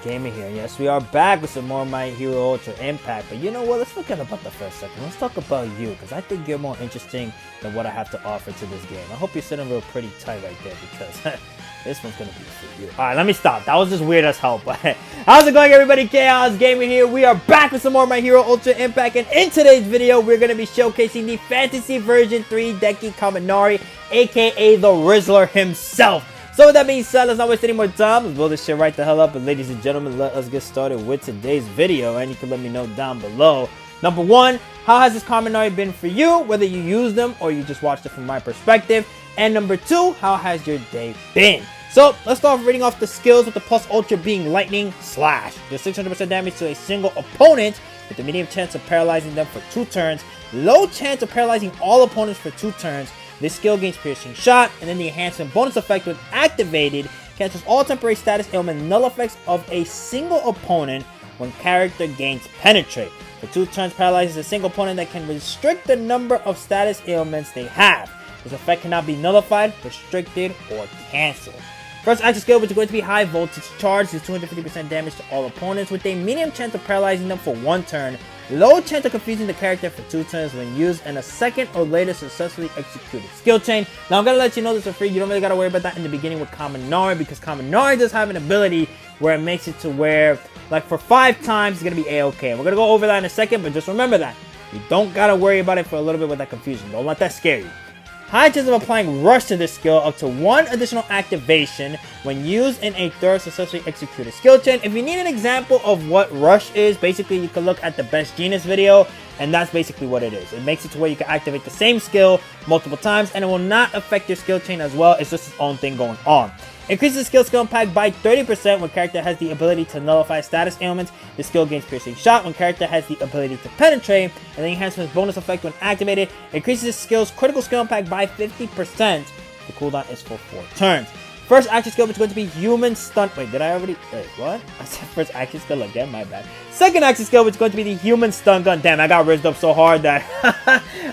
Gamer here. Yes, we are back with some more My Hero Ultra Impact. But you know what? Let's forget about the first second. Let's talk about you, because I think you're more interesting than what I have to offer to this game. I hope you're sitting real pretty tight right there, because this one's going to be for you. Alright, let me stop. That was just weird as hell. But how's it going, everybody? Chaos Gamer here. We are back with some more My Hero Ultra Impact. And in today's video, we're going to be showcasing the Fantasy Version 3 Denki Kaminari, aka the Rizzler himself. So with that being said, let's not waste any more time. Let's blow this shit right the hell up. And ladies and gentlemen, let us get started with today's video. And you can let me know down below. Number one, how has this Kaminari been for you? Whether you use them or you just watched it from my perspective. And number two, how has your day been? So let's start reading off the skills with the Plus Ultra being Lightning Slash. Does 600% damage to a single opponent with a medium chance of paralyzing them for 2 turns. Low chance of paralyzing all opponents for 2 turns. This skill gains Piercing Shot, and then the enhancement bonus effect when activated cancels all temporary status ailment null effects of a single opponent when character gains Penetrate. For 2 turns, paralyzes a single opponent that can restrict the number of status ailments they have. This effect cannot be nullified, restricted, or cancelled. First action skill, which is going to be High Voltage Charge, does 250% damage to all opponents with a medium chance of paralyzing them for 1 turn. Low chance of confusing the character for 2 turns when used in a second or later successfully executed skill chain. Now I'm going to let you know this for free. You don't really got to worry about that in the beginning with Kaminari, because Kaminari does have an ability where it makes it to where, like, for 5 times it's going to be A-okay. And we're going to go over that in a second, but just remember that. You don't got to worry about it for a little bit with that confusion. Don't let that scare you. High chance of applying Rush to this skill up to 1 additional activation when used in a third successfully executed skill chain. If you need an example of what Rush is, basically you can look at the Best Genius video, and that's basically what it is. It makes it to where you can activate the same skill multiple times, and it will not affect your skill chain as well. It's just its own thing going on. Increases skill impact by 30% when character has the ability to nullify status ailments. The skill gains Piercing Shot when character has the ability to penetrate. And the enhancement's bonus effect when activated increases skill's critical skill impact by 50%. The cooldown is for 4 turns. First action skill, which is going to be Human Stun. Wait, did I already? Wait, what? I said first action skill again, my bad. Second action skill, which is going to be the Human Stun Gun. Damn, I got rizzed up so hard that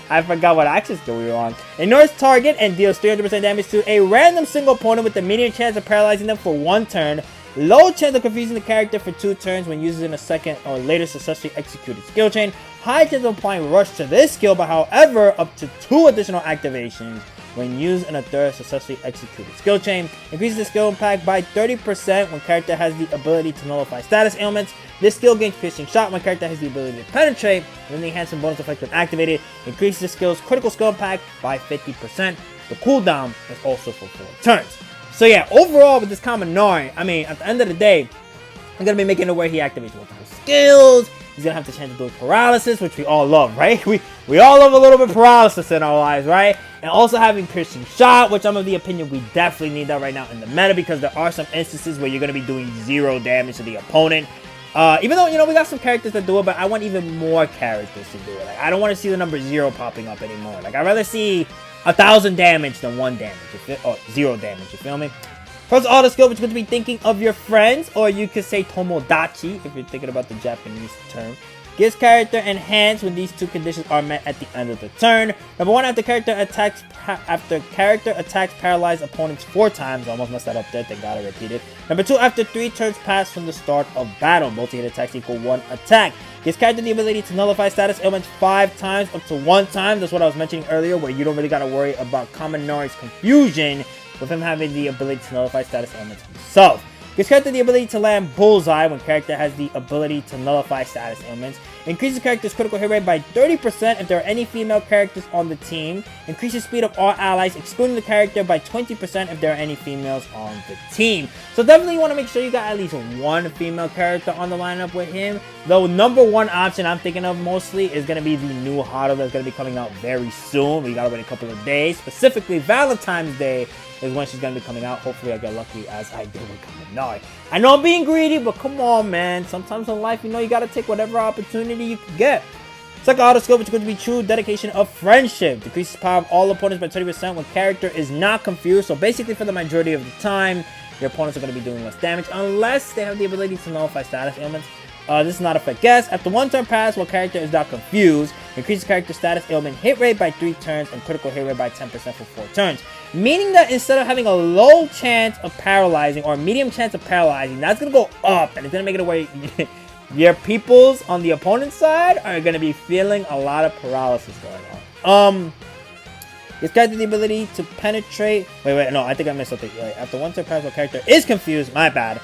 I forgot what action skill we were on. Ignores target and deals 300% damage to a random single opponent with a medium chance of paralyzing them for 1 turn. Low chance of confusing the character for 2 turns when used in a second or later successfully executed skill chain. High chance of applying Rush to this skill, but however, up to 2 additional activations when used in a third successfully executed skill chain. Increases the skill impact by 30% when character has the ability to nullify status ailments. This skill gains Piercing Shot when character has the ability to penetrate. And then the enhancement bonus effect when activated increases the skill's critical skill impact by 50%. The cooldown is also for 4 turns. So yeah, overall with this Kaminari, I mean, at the end of the day, I'm going to be making it where he activates multiple skills. He's going to have the chance to do paralysis, which we all love, right? We all love a little bit of paralysis in our lives, right? And also having Piercing Shot, which I'm of the opinion we definitely need that right now in the meta, because there are some instances where you're going to be doing 0 damage to the opponent. Even though, you know, we got some characters that do it, but I want even more characters to do it. Like, I don't want to see the number 0 popping up anymore. Like, I'd rather see 1,000 damage than 1 damage, or 0 damage, you feel me? First auto skill, which is going to be Thinking of Your Friends, or you could say Tomodachi, if you're thinking about the Japanese term. Gives character Enhance when these 2 conditions are met at the end of the turn. Number 1, after character attacks paralyzed opponents 4 times. I almost messed that up there, thank God I repeated. Number 2, after 3 turns pass from the start of battle. Multi-hit attacks equal 1 attack. Gives character the ability to nullify status ailments 5 times up to 1 time. That's what I was mentioning earlier, where you don't really got to worry about Kaminari's confusion with him having the ability to nullify status ailments himself. Gives character the ability to land Bullseye when character has the ability to nullify status ailments. Increases character's critical hit rate by 30% if there are any female characters on the team. Increases speed of all allies, excluding the character, by 20% if there are any females on the team. So definitely you want to make sure you got at least 1 female character on the lineup with him. Though number 1 option I'm thinking of mostly is going to be the new Hado that's going to be coming out very soon. We got to wait a couple of days. Specifically Valentine's Day is when she's going to be coming out. Hopefully I get lucky as I did with Kaminari. I know I'm being greedy, but come on, man. Sometimes in life, you know, you got to take whatever opportunity you can get. Second auto skill, which is going to be True Dedication of Friendship. Decreases power of all opponents by 20% when character is not confused. So basically for the majority of the time, your opponents are going to be doing less damage unless they have the ability to nullify status ailments. This is not affect guess. After 1 turn pass while character is not confused, Increases character status ailment hit rate by 3 turns and critical hit rate by 10% for 4 turns. Meaning that instead of having a low chance of paralyzing or a medium chance of paralyzing, that's going to go up and it's going to make it away. Your peoples on the opponent's side are going to be feeling a lot of paralysis going on. This character the ability to penetrate. Wait, no, I think I missed something. Wait, after one turn, powerful character is confused. My bad.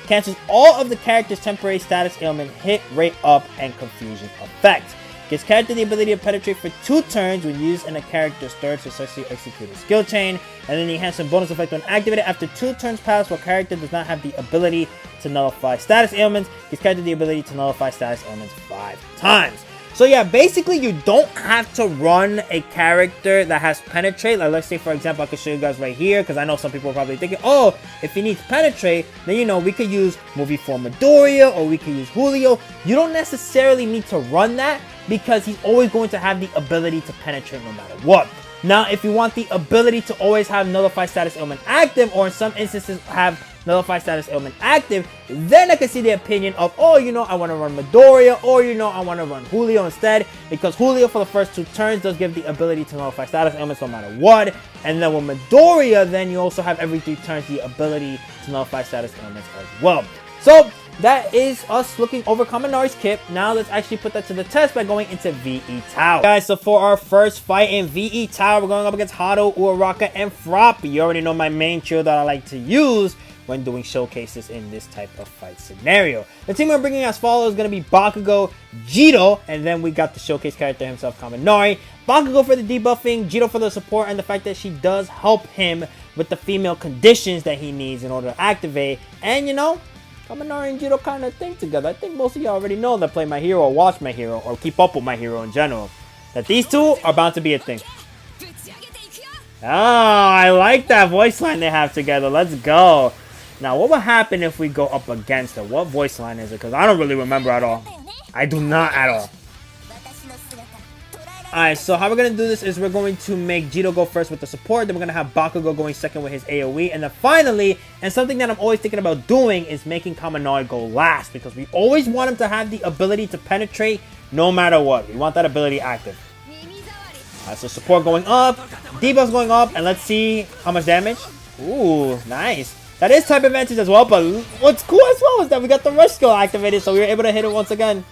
Cancels all of the character's temporary status ailment, hit rate up, and confusion effect. Gives character the ability to penetrate for 2 turns when used in a character's third successfully executed skill chain. And then the enhancement bonus effect when activated after 2 turns pass while character does not have the ability to nullify status ailments. Gives character the ability to nullify status ailments 5 times. So yeah, basically you don't have to run a character that has penetrate. Like let's say for example, I can show you guys right here because I know some people are probably thinking, oh, if he needs penetrate, then you know we could use movie form Midoriya or we could use Julio. You don't necessarily need to run that because he's always going to have the ability to penetrate no matter what. Now, if you want the ability to always have nullify status ailment active, or in some instances have nullify status ailment active, then I can see the opinion of, oh, you know, I want to run Midoriya, or you know, I want to run Julio instead, because Julio for the first 2 turns does give the ability to nullify status ailments no matter what, and then with Midoriya, then you also have every 3 turns the ability to nullify status ailments as well. So that is us looking over Kaminari's kit. Now let's actually put that to the test by going into VE Tower. Guys, so for our first fight in VE Tower, we're going up against Hado, Uraraka, and Froppy. You already know my main trio that I like to use when doing showcases in this type of fight scenario. The team we're bringing as follows is going to be Bakugo, Jito, and then we got the showcase character himself, Kaminari. Bakugo for the debuffing, Jito for the support, and the fact that she does help him with the female conditions that he needs in order to activate. And you know, Kaminari and Jito kind of think together. I think most of you already know that play my hero or watch my hero or keep up with my hero in general, that these two are bound to be a thing. Oh, I like that voice line they have together. Let's go. Now, what would happen if we go up against her? What voice line is it? Because I don't really remember at all. I do not at all. Alright, so how we're going to do this is we're going to make Jito go first with the support. Then we're going to have Bakugo going second with his AoE. And then finally, and something that I'm always thinking about doing is making Kaminari go last. Because we always want him to have the ability to penetrate no matter what. We want that ability active. Alright, so support going up. Debuffs going up. And let's see how much damage. Ooh, nice. That is type advantage as well. But what's cool as well is that we got the rush skill activated. So we were able to hit it once again.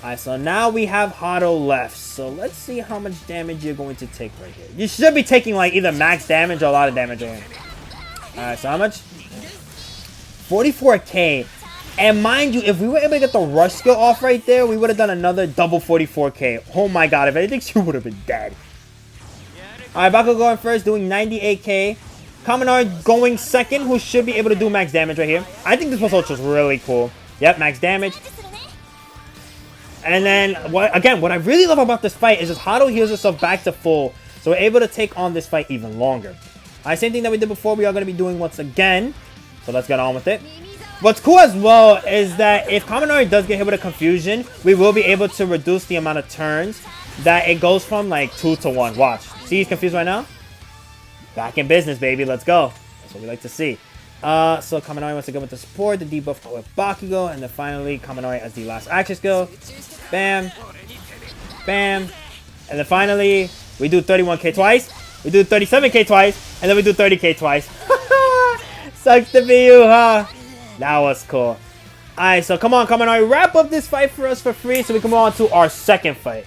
Alright, so now we have Hado left. So let's see how much damage you're going to take right here. You should be taking like either max damage or a lot of damage right here. Alright, so how much? 44k. And mind you, if we were able to get the rush skill off right there, we would have done another double 44k. Oh my god, if anything, she would have been dead. Alright, Bakugo going first, doing 98k. Kaminari going second, who should be able to do max damage right here. I think this plus ultra is really cool. Yep, max damage. And then, what I really love about this fight is just Hado heals herself back to full. So we're able to take on this fight even longer. Alright, same thing that we did before, we are going to be doing once again. So let's get on with it. What's cool as well is that if Kaminari does get hit with a confusion, we will be able to reduce the amount of turns that it goes from like 2 to 1. Watch. See, he's confused right now? Back in business, baby. Let's go. That's what we like to see. So Kaminari wants to go with the support, the debuff with Bakugo, and then finally Kaminari as the last action skill. Bam. Bam. And then finally, we do 31k twice. We do 37k twice. And then we do 30k twice. Sucks to be you, huh? That was cool. Alright, so come on, Kaminari. Wrap up this fight for us for free so we can move on to our second fight.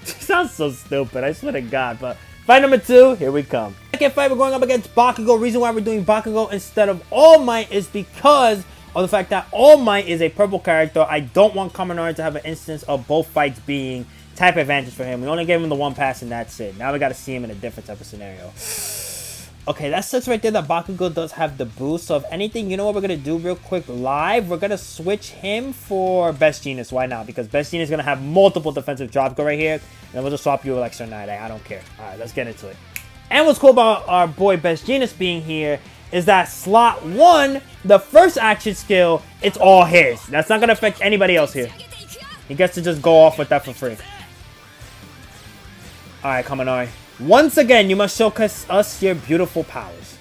Sounds so stupid, I swear to God, but fight number 2, here we come. Second fight, we're going up against Bakugo. Reason why we're doing Bakugo instead of All Might is because of the fact that All Might is a purple character. I don't want Kaminari to have an instance of both fights being type advantage for him. We only gave him the 1 pass and that's it. Now we got to see him in a different type of scenario. Okay, that says right there that Bakugo does have the boost. So if anything, you know what we're going to do real quick live? We're going to switch him for Best Genius. Why not? Because Best Genius is going to have multiple defensive drop go right here. And then we'll just swap you with like Sir Night. I don't care. Alright, let's get into it. And what's cool about our boy Best Genius being here is that slot 1, the first action skill, it's all his. That's not going to affect anybody else here. He gets to just go off with that for free. Alright, Kaminari. Once again, you must showcase us your beautiful powers.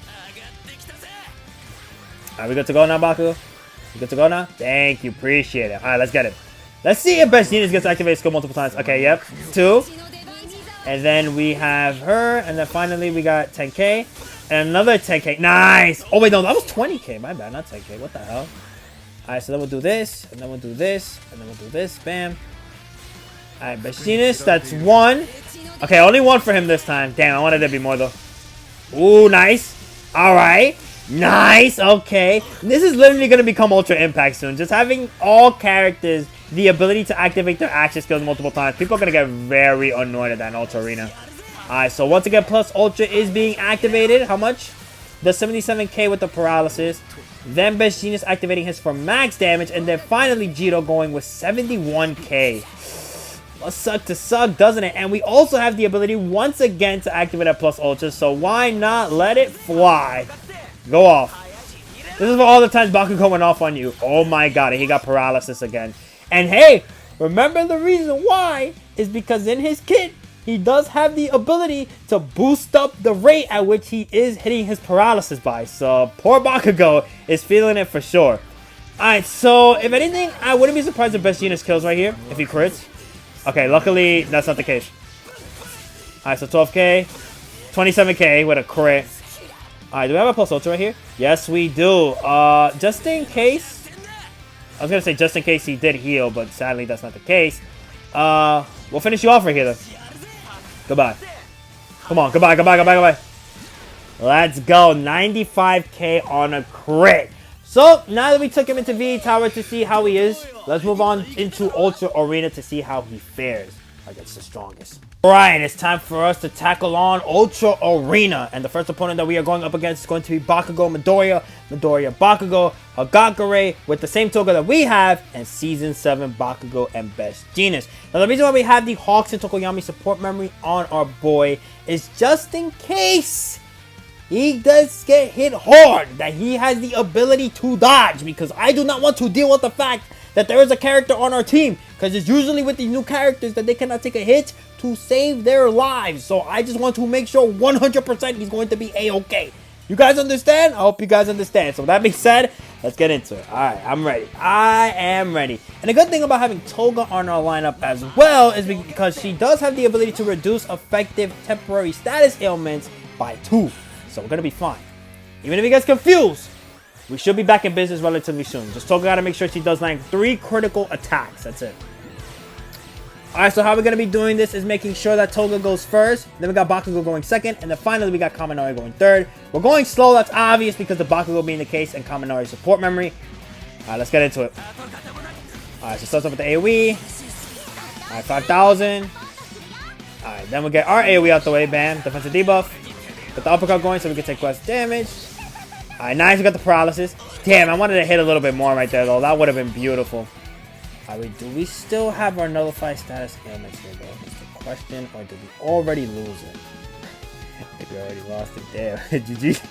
Alright, we good to go now, Bakugo? We good to go now? Thank you, appreciate it. Alright, let's get it. Let's see if Best Genius gets activated skill multiple times. Okay, yep. 2. And then we have her. And then finally we got 10k. And another 10k. Nice! Oh, wait, no, that was 20k. My bad, not 10k. What the hell? Alright, so then we'll do this. And then we'll do this. And then we'll do this. Bam. Alright, Best Genius. That's 1. Okay, only 1 for him this time. Damn, I wanted there to be more, though. Ooh, nice. Alright. Nice. Okay. This is literally going to become Ultra Impact soon. Just having all characters the ability to activate their action skills multiple times. People are going to get very annoyed at that in Ultra Arena. Alright, so once again, Plus Ultra is being activated. How much? The 77k with the paralysis. Then Best Genius activating his for max damage. And then finally Jito going with 71k. Must suck to suck, doesn't it? And we also have the ability once again to activate that Plus Ultra. So why not let it fly? Go off. This is for all the times Bakugo went off on you. Oh my god, he got paralysis again. And hey, remember the reason why is because in his kit, he does have the ability to boost up the rate at which he is hitting his paralysis by. So poor Bakugo is feeling it for sure. Alright, so if anything, I wouldn't be surprised if Best Genius kills right here if he crits. Okay, luckily that's not the case. Alright, so 12k, 27k with a crit. Alright, do we have a Plus Ultra right here? Yes, we do. Just in case. I was going to say just in case he did heal, but sadly that's not the case. We'll finish you off right here, though. Goodbye. Come on, goodbye, goodbye, goodbye, goodbye. Let's go. 95k on a crit. So, now that we took him into VE Tower to see how he is, let's move on into Ultra Arena to see how he fares against the strongest. Alright, it's time for us to tackle on Ultra Arena. And the first opponent that we are going up against is going to be Bakugo Midoriya. Midoriya Bakugo, Hagakure with the same toga that we have, and Season 7 Bakugo and Best Genius. Now the reason why we have the Hawks and Tokoyami support memory on our boy is just in case he does get hit hard, that he has the ability to dodge, because I do not want to deal with the fact that there is a character on our team, because it's usually with these new characters that they cannot take a hit to save their lives. So I just want to make sure 100% he's going to be A-okay. You guys understand? I hope you guys understand. So with that being said, let's get into it. Alright, I'm ready. I am ready. And the good thing about having Toga on our lineup as well is because she does have the ability to reduce effective temporary status ailments by 2. So we're going to be fine. Even if he gets confused, we should be back in business relatively soon. Just Toga got to make sure she does like 3 critical attacks. That's it. Alright, so how we're going to be doing this is making sure that Toga goes first. Then we got Bakugo going second. And then finally we got Kaminari going third. We're going slow. That's obvious because the Bakugo being the case and Kaminari support memory. Alright, let's get into it. Alright, so starts off with the AoE. Alright, 5,000. Alright, then we'll get our AoE out the way. Bam. Defensive debuff. Get the uppercut going so we can take less damage. Alright, nice. We got the paralysis. Damn, I wanted to hit a little bit more right there, though. That would have been beautiful. Alright, do we still have our nullified status ailments here, though? Is the question, or did we already lose it? I think we already lost it. Damn. GG.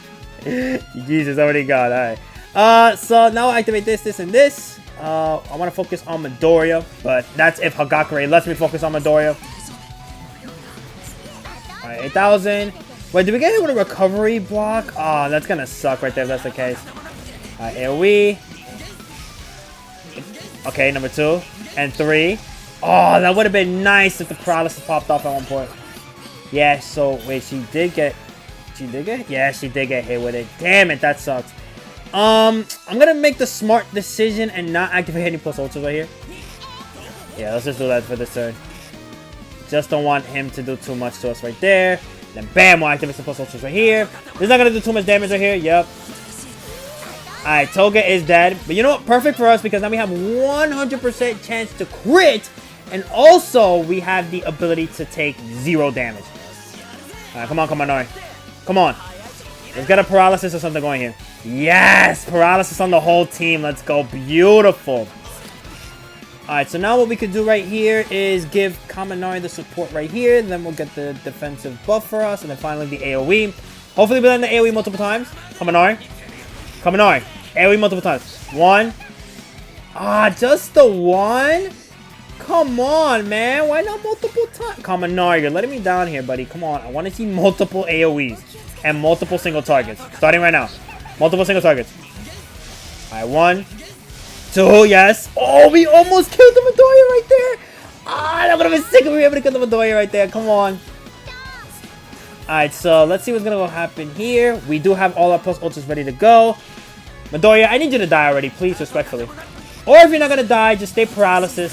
GG's is already gone. Alright. So now I activate this, and this. I want to focus on Midoriya, but that's if Hagakure lets me focus on Midoriya. Alright, 8,000. Wait, did we get hit with a recovery block? Oh, that's gonna suck right there if that's the case. Alright, AoE. Okay, number 2. And 3. Oh, that would have been nice if the paralysis popped off at one point. Yeah, so, wait, she did get... Yeah, she did get hit with it. Damn it, that sucks. I'm gonna make the smart decision and not activate any plus ultras right here. Yeah, let's just do that for this turn. Just don't want him to do too much to us right there. Then bam, we'll activate some plus ultras right here. This is not gonna do too much damage right here. Yep. Alright, Toga is dead. But you know what? Perfect for us because now we have 100% chance to crit. And also, we have the ability to take 0 damage. Alright, come on, Kaminari. Come on. Let's get a paralysis or something going here. Yes! Paralysis on the whole team. Let's go. Beautiful. Alright, so now what we could do right here is give Kaminari the support right here. Then we'll get the defensive buff for us. And then finally the AoE. Hopefully we'll land the AoE multiple times. Kaminari. Kaminari. AoE multiple times. 1. Ah, just the 1? Come on, man. Why not multiple times? Kaminari, you're letting me down here, buddy. Come on. I want to see multiple AoEs and multiple single targets. Starting right now. Multiple single targets. All right, 1, 2, yes. Oh, we almost killed the Midoriya right there. Ah, that would have been sick if we were able to kill the Midoriya right there. Come on. Alright, so let's see what's going to happen here. We do have all our plus ultras ready to go. Midoriya, I need you to die already, please, respectfully. Or if you're not going to die, just stay paralysis.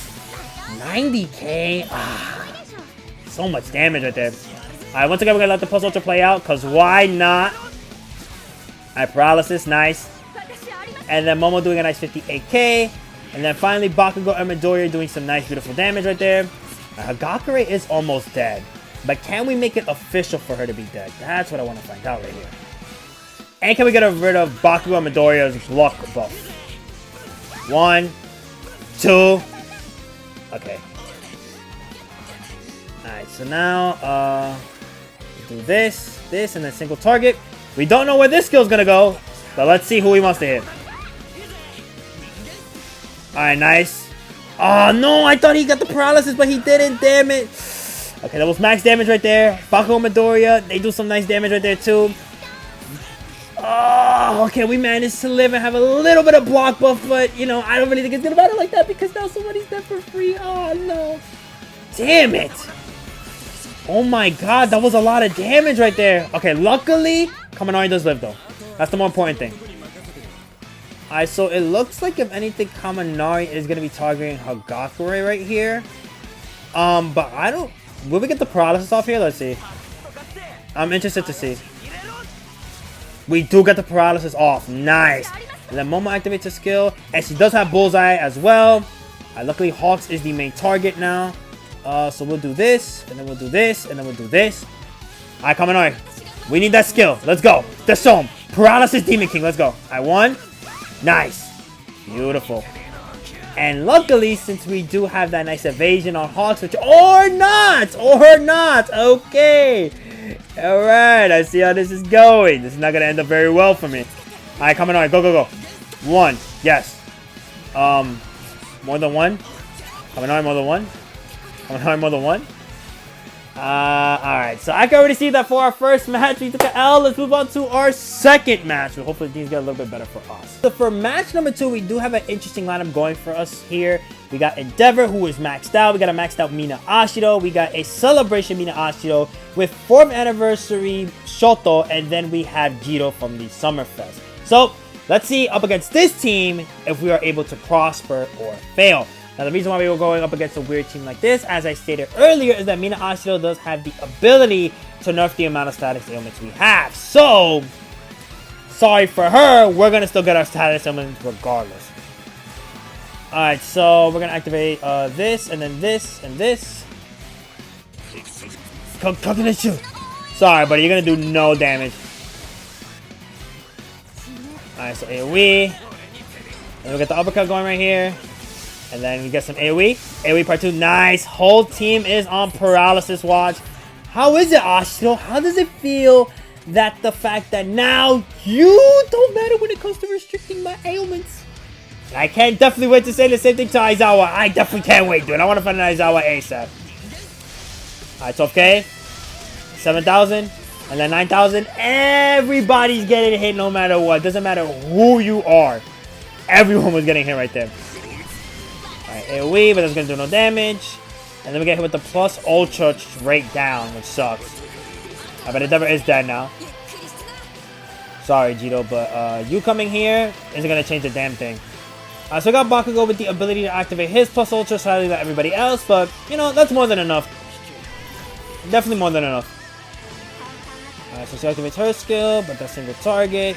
90k. Ah, so much damage right there. Alright, once again, we're going to let the plus ultra play out, because why not? Alright, paralysis, nice. And then Momo doing a nice 58k. And then finally, Bakugo and Midoriya doing some nice, beautiful damage right there. Hagakure is almost dead. But can we make it official for her to be dead? That's what I want to find out right here. And can we get rid of Bakugo and Midoriya's luck buff? 1, 2. Okay. Alright, so now, do this, and then single target. We don't know where this skill is going to go, but let's see who he wants to hit. Alright, nice. Oh, no, I thought he got the paralysis, but he didn't, damn it. Okay, that was max damage right there. Bakugo and Midoriya, they do some nice damage right there, too. Oh, okay, we managed to live and have a little bit of block buff, but, you know, I don't really think it's going to matter like that because now somebody's dead for free. Oh, no. Damn it. Oh, my God, that was a lot of damage right there. Okay, luckily, Kaminari does live, though. That's the more important thing. Alright, so it looks like, if anything, Kaminari is going to be targeting Hagakure right here. But I don't... Will we get the paralysis off here? Let's see. I'm interested to see. We do get the paralysis off. Nice. And then Momo activates her skill. And she does have Bullseye as well. Luckily, Hawks is the main target now. So we'll do this. And then we'll do this. And then we'll do this. Alright, Kaminari. We need that skill. Let's go. Let's show him. Paralysis Demon King. Let's go. Alright, 1. Nice. Beautiful. And luckily, since we do have that nice evasion on Hawks, which... Or not! Okay. Alright, I see how this is going. This is not going to end up very well for me. Alright, coming on. Go, go, go. 1. Yes. More than 1. Coming on, more than 1. Coming on, more than 1. Alright, so I can already see that for our first match, we took an L. Let's move on to our second match. Well, hopefully things get a little bit better for us. So for match number 2, we do have an interesting lineup going for us here. We got Endeavor, who is maxed out. We got a maxed out Mina Ashido. We got a Celebration Mina Ashido with 4th anniversary Shoto. And then we have Jiro from the Summerfest. So let's see up against this team if we are able to prosper or fail. Now, the reason why we were going up against a weird team like this, as I stated earlier, is that Mina Ashido does have the ability to nerf the amount of status ailments we have. So, sorry for her, we're going to still get our status ailments regardless. Alright, so we're going to activate this, and then this, and this. Coconut shoot. Sorry, buddy, you're going to do no damage. Alright, so AoE. And we get the uppercut going right here. And then we get some AoE. AoE part 2. Nice. Whole team is on paralysis watch. How is it, Ashido? How does it feel that the fact that now you don't matter when it comes to restricting my ailments? I can't definitely wait to say the same thing to Aizawa. I definitely can't wait, dude. I want to find an Aizawa ASAP. Alright, 12k. 7,000. And then 9,000. Everybody's getting hit no matter what. Doesn't matter who you are. Everyone was getting hit right there. Alright, AoE, but that's going to do no damage. And then we get hit with the plus ultra straight down, which sucks. I bet Endeavor is dead now. Sorry, Jiro, but you coming here isn't going to change the damn thing. So we got Bakugo with the ability to activate his plus ultra slightly than everybody else, but, you know, that's more than enough. Definitely more than enough. Alright, so she activates her skill, but that's single target.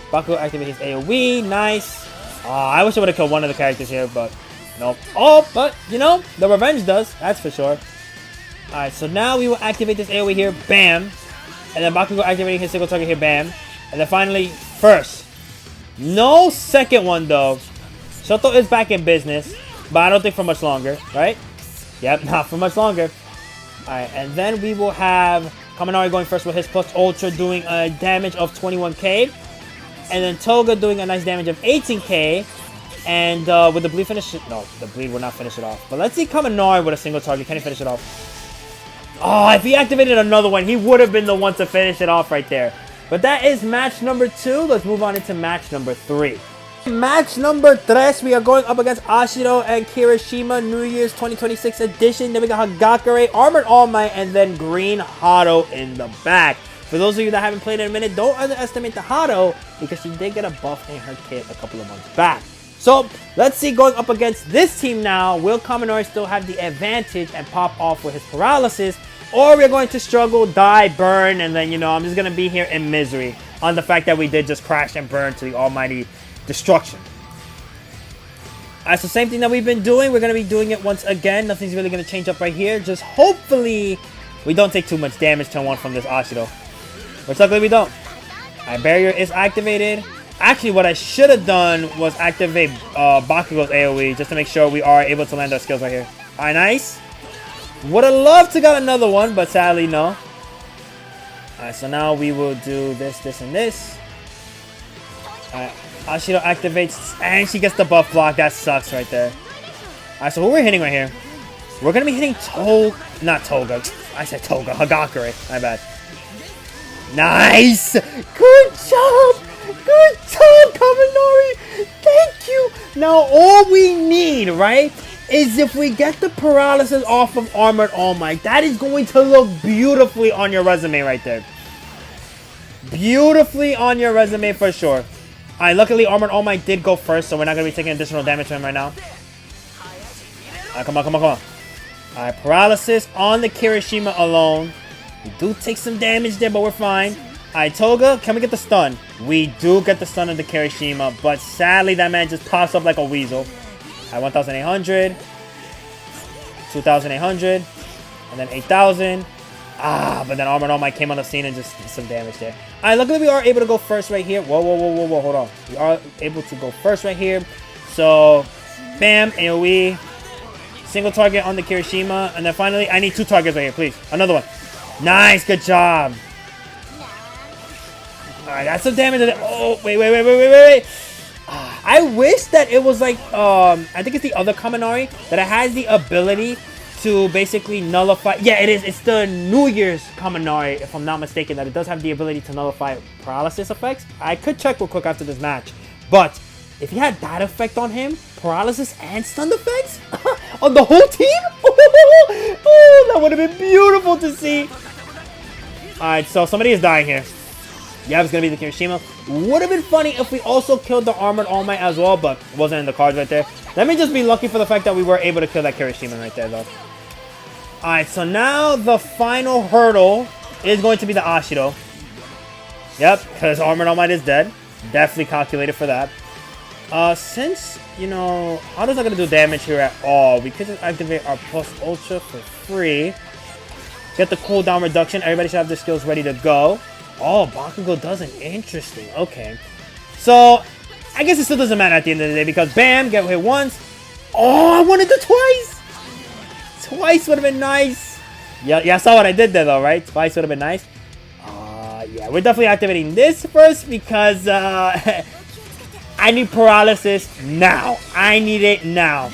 Bakugo activates his AoE, nice. I wish I would have killed one of the characters here, but nope. Oh, but, you know, the revenge does, that's for sure. Alright, so now we will activate this AoE here, bam. And then Bakugo activating his single target here, bam. And then finally, first. No second one, though. Shoto is back in business, but I don't think for much longer, right? Yep, not for much longer. Alright, and then we will have Kaminari going first with his plus ultra doing a damage of 21k. And then Toga doing a nice damage of 18k. And with the bleed finish it? No, the bleed will not finish it off. But let's see Kaminari with a single target. Can he finish it off? Oh, if he activated another one, he would have been the one to finish it off right there. But that is match number 2. Let's move on into match number 3. Match number 3, we are going up against Ashido and Kirishima New Year's 2026 edition. Then we got Hagakure, Armored All Might, and then Green Hado in the back. For those of you that haven't played in a minute, don't underestimate the Hado because she did get a buff in her kit a couple of months back. So, let's see, going up against this team now, will Kaminari still have the advantage and pop off with his paralysis? Or we're going to struggle, die, burn, and then, you know, I'm just going to be here in misery on the fact that we did just crash and burn to the almighty destruction. Alright, so same thing that we've been doing. We're going to be doing it once again. Nothing's really going to change up right here. Just hopefully we don't take too much damage turn 1 from this Ashido. But luckily we don't. Alright, barrier is activated. Actually, what I should have done was activate Bakugo's AoE just to make sure we are able to land our skills right here. Alright, nice. Would have loved to got another one, but sadly, no. Alright, so now we will do this, this, and this. Alright, Ashido activates, and she gets the buff block. That sucks right there. Alright, so what we're hitting right here, we're going to be hitting not Toga. I said Toga. Hagakure. My bad. Nice! Good job! Good job, Kaminari! Thank you! Now, all we need, right, is if we get the paralysis off of Armored All Might, that is going to look beautifully on your resume right there. Beautifully on your resume for sure. Alright, luckily Armored All Might did go first, so we're not going to be taking additional damage from him right now. Alright, come on, come on, come on. Alright, paralysis on the Kirishima alone. We do take some damage there, but we're fine. Alright, Toga, can we get the stun? We do get the stun of the Kirishima, but sadly that man just pops up like a weasel. At 1,800, 2,800, and then 8,000. But then Armored All Might came on the scene and just did some damage there. Alright, luckily we are able to go first right here. Whoa, whoa, whoa, whoa, whoa, hold on. We are able to go first right here. So, bam, AoE. Single target on the Kirishima. And then finally, I need 2 targets right here, please. Another one. Nice, good job. Alright, that's some damage. Oh, wait. I wish that it was like, I think it's the other Kaminari that it has the ability to basically nullify. Yeah, it is. It's the New Year's Kaminari, if I'm not mistaken, that it does have the ability to nullify paralysis effects. I could check real quick after this match. But if he had that effect on him, paralysis and stun effects on the whole team, oh, that would have been beautiful to see. Alright, so somebody is dying here. Yeah, it's going to be the Kirishima. Would have been funny if we also killed the Armored All Might as well, but it wasn't in the cards right there. Let me just be lucky for the fact that we were able to kill that Kirishima right there, though. Alright, so now the final hurdle is going to be the Ashido. Yep, because Armored All Might is dead. Definitely calculated for that. Since, you know, Hado's not going to do damage here at all, we could just activate our Plus Ultra for free. Get the cooldown reduction. Everybody should have their skills ready to go. Oh, Bakugo doesn't. Interesting. Okay. So, I guess it still doesn't matter at the end of the day because, bam, get hit once. Oh, I wanted to twice. Twice would have been nice. Yeah, I saw what I did there, though, right? Twice would have been nice. Yeah, we're definitely activating this first because I need paralysis now. I need it now.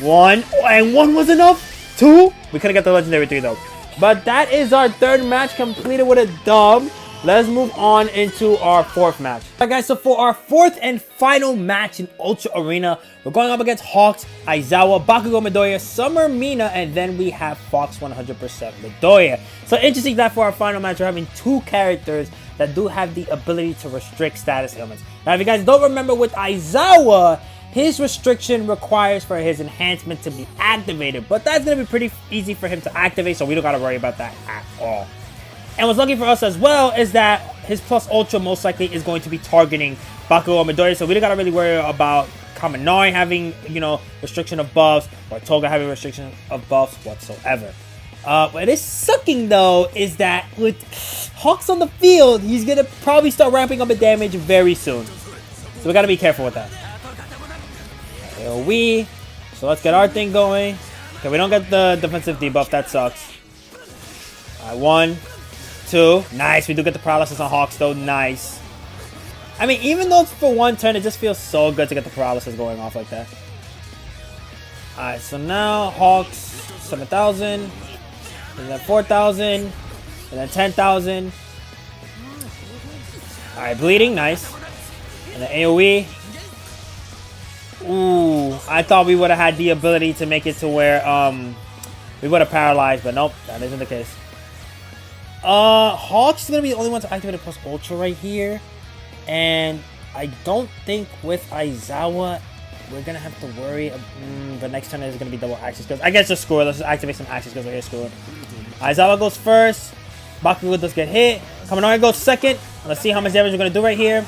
1. Oh, and 1 was enough. 2. We couldn't get the legendary 3, though. But that is our 3rd match completed with a dub. Let's move on into our 4th match. Alright guys, so for our 4th and final match in Ultra Arena, we're going up against Hawks, Aizawa, Bakugo Midoriya, Summer Mina, and then we have Fox 100% Midoriya. So interesting that for our final match, we're having 2 characters that do have the ability to restrict status ailments. Now if you guys don't remember with Aizawa, his restriction requires for his enhancement to be activated, but that's going to be pretty easy for him to activate, so we don't got to worry about that at all. And what's lucky for us as well is that his Plus Ultra most likely is going to be targeting Bakugo Midoriya, so we don't got to really worry about Kaminari having, you know, restriction of buffs, or Toga having restriction of buffs whatsoever. What is sucking though is that with Hawks on the field, he's going to probably start ramping up the damage very soon. So we got to be careful with that. AoE. So let's get our thing going. Okay, we don't get the defensive debuff. That sucks. Alright, 1, 2. Nice. We do get the paralysis on Hawks, though. Nice. I mean, even though it's for one turn, it just feels so good to get the paralysis going off like that. Alright, so now Hawks 7,000, and then 4,000, and then 10,000. Alright, bleeding, nice. And then AoE. Ooh, I thought we would have had the ability to make it to where we would have paralyzed, but nope, that isn't the case. Hawk's gonna be the only one to activate a plus ultra right here. And I don't think with Aizawa we're gonna have to worry. The next turn is gonna be double action skills. I guess just screw it. Let's just activate some action skills right here. Screw it. Aizawa goes first. Bakugo does get hit. Kaminari goes second. Let's see how much damage we're gonna do right here.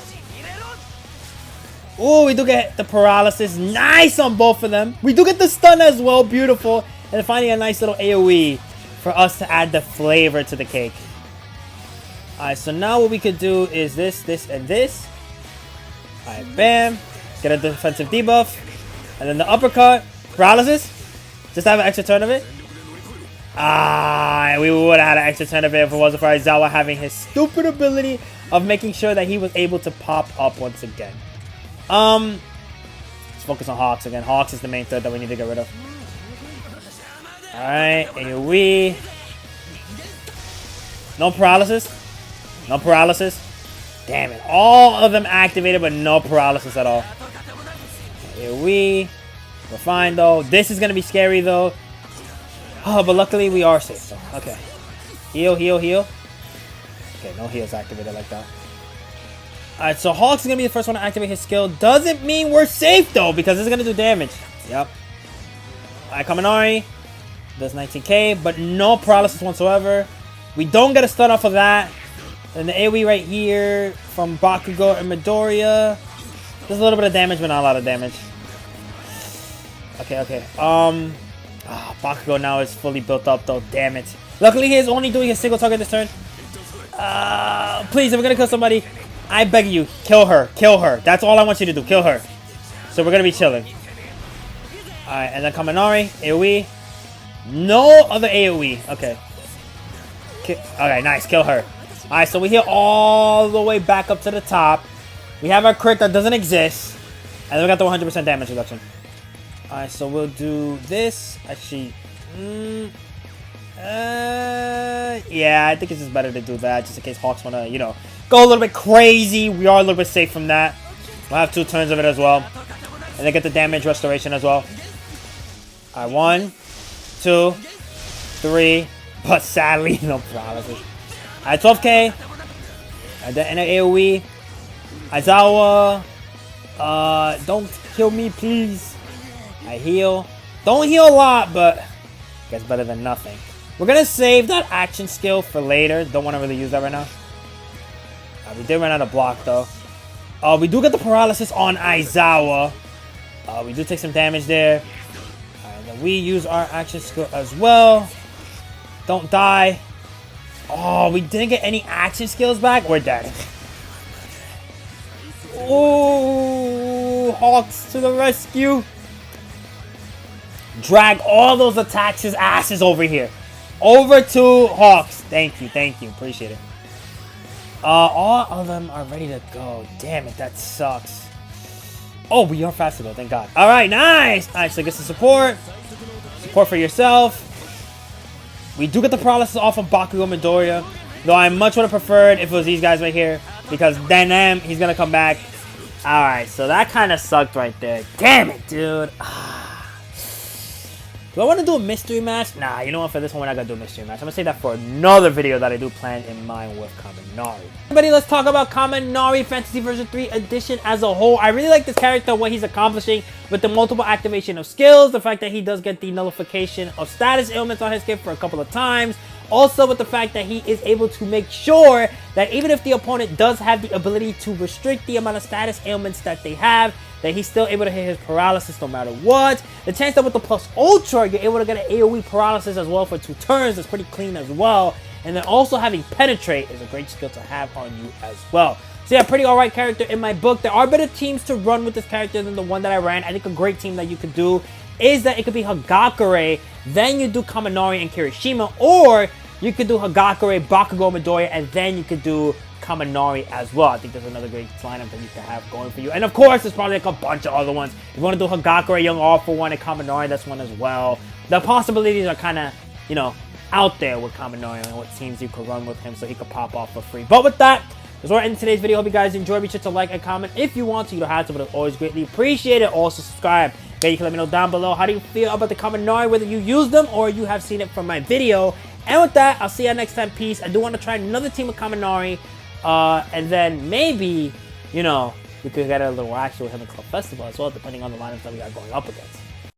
Oh, we do get the paralysis. Nice on both of them. We do get the stun as well. Beautiful. And then finally a nice little AoE for us to add the flavor to the cake. Alright, so now what we could do is this, this, and this. Alright, bam. Get a defensive debuff. And then the uppercut. Paralysis. Just have an extra turn of it. Ah, we would have had an extra turn of it if it wasn't for Aizawa having his stupid ability of making sure that he was able to pop up once again. Let's focus on Hawks again. Hawks is the main threat that we need to get rid of. Alright, AoE. No paralysis. No paralysis. Damn it. All of them activated, but no paralysis at all. AoE. We're fine, though. This is going to be scary, though. Oh, but luckily we are safe, though. Okay. Heal, heal, heal. Okay, no heals activated like that. Alright, so Hawks is going to be the first one to activate his skill. Doesn't mean we're safe, though, because it's going to do damage. Yep. Alright, Kaminari does 19k, but no paralysis whatsoever. We don't get a stun off of that. And the AoE right here from Bakugo and Midoriya. There's a little bit of damage, but not a lot of damage. Okay, okay. Bakugo now is fully built up, though. Damn it. Luckily, he is only doing a single target this turn. Please, if we're going to kill somebody, I beg you, kill her. Kill her. That's all I want you to do. Kill her. So we're going to be chilling. Alright, and then Kaminari, AoE. No other AoE. Okay. Okay, nice. Kill her. Alright, so we heal all the way back up to the top. We have our crit that doesn't exist. And then we got the 100% damage reduction. Alright, so we'll do this. Actually, yeah, I think it's just better to do that. Just in case Hawks want to, you know, go a little bit crazy. We are a little bit safe from that. We'll have 2 turns of it as well. And then get the damage restoration as well. Alright, 1, 2, 3. But sadly, no paralysis. Alright, 12k. And then an AoE. Aizawa. Don't kill me, please. I heal. Don't heal a lot, but gets better than nothing. We're going to save that action skill for later. Don't want to really use that right now. We did run out of block, though. We do get the paralysis on Aizawa. We do take some damage there. And then we use our action skill as well. Don't die. Oh, we didn't get any action skills back. We're dead. Oh, Hawks to the rescue. Drag all those attacks his asses over here. Over to Hawks. Thank you, thank you. Appreciate it. All of them are ready to go. Damn it, that sucks. Oh, we are faster though, thank God. Alright, nice. Alright, so get some support. Support for yourself. We do get the paralysis off of Bakugo Midoriya. Though I much would have preferred if it was these guys right here. Because then he's going to come back. Alright, so that kind of sucked right there. Damn it, dude. Do I want to do a mystery match? Nah, you know what? For this one, we're not going to do a mystery match. I'm going to save that for another video that I do plan in mind with Kaminari. Everybody, let's talk about Kaminari Fantasy Version 3 Edition as a whole. I really like this character, what he's accomplishing with the multiple activation of skills. The fact that he does get the nullification of status ailments on his kit for a couple of times. Also with the fact that he is able to make sure that even if the opponent does have the ability to restrict the amount of status ailments that they have, that he's still able to hit his paralysis no matter what. The chance that with the plus ultra, you're able to get an AoE paralysis as well for 2 turns is pretty clean as well. And then also having penetrate is a great skill to have on you as well. So yeah, pretty alright character in my book. There are better teams to run with this character than the one that I ran. I think a great team that you could do is that it could be Hagakure, then you do Kaminari and Kirishima, or You could do Hagakure, Bakugo, Midoriya, and then you could do Kaminari as well. I think there's another great lineup that you can have going for you. And of course, there's probably like a bunch of other ones. If you want to do Hagakure, Young All for one, and Kaminari, that's one as well. The possibilities are kind of, you know, out there with Kaminari and what teams you could run with him so he could pop off for free. But with that, that's where I end today's video. Hope you guys enjoyed. Be sure to like and comment if you want to. You don't have to, but it's always greatly appreciated. Also, subscribe. Maybe you can let me know down below how do you feel about the Kaminari, whether you use them or you have seen it from my video. And with that, I'll see you next time. Peace. I do want to try another team with Kaminari. And then maybe, you know, we could get a little action with him in Club Festival as well, depending on the lineups that we got going up against.